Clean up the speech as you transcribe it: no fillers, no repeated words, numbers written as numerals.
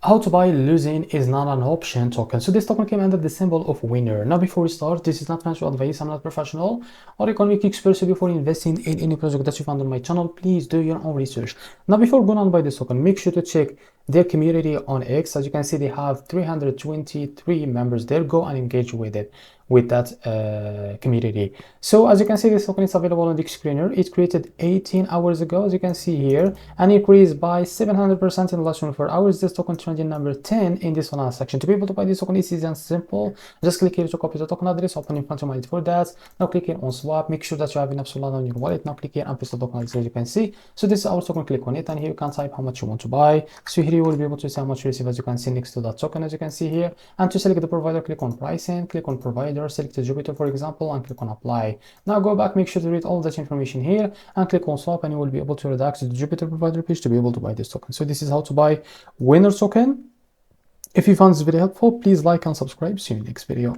How to buy losing is not an option token. So this token came under the symbol of winner. Now before we start, this is not financial advice, I'm not professional or economic expert. So before investing in any project that you found on my channel, please do your own research. Now before going on buy this token, make sure to check their community on X. As you can see, they have 323 members there. Go and engage with it, with that community. So as you can see, this token is available on the screener. It created 18 hours ago, as you can see here, and increased by 700% in the last 24 hours. This token trending number 10 in this one section. To be able to buy this token, it's easy and simple. Just click here to copy the token address, open in front of my for that. Now click here on swap. Make sure that you have enough Solana on your wallet. Now click here and paste the token address, as you can see. So this is our token. Click on it, and here you can type how much you want to buy. So here you will be able to see how much you receive, as you can see next to that token, as you can see here. And to select the provider, click on pricing, click on provider, select Jupiter for example, and click on apply. Now go back, make sure to read all that information here and click on swap, and you will be able to redact the Jupiter provider page to be able to buy this token. So this is how to buy winner token. If you found this video helpful, please like and subscribe. See you in the next video.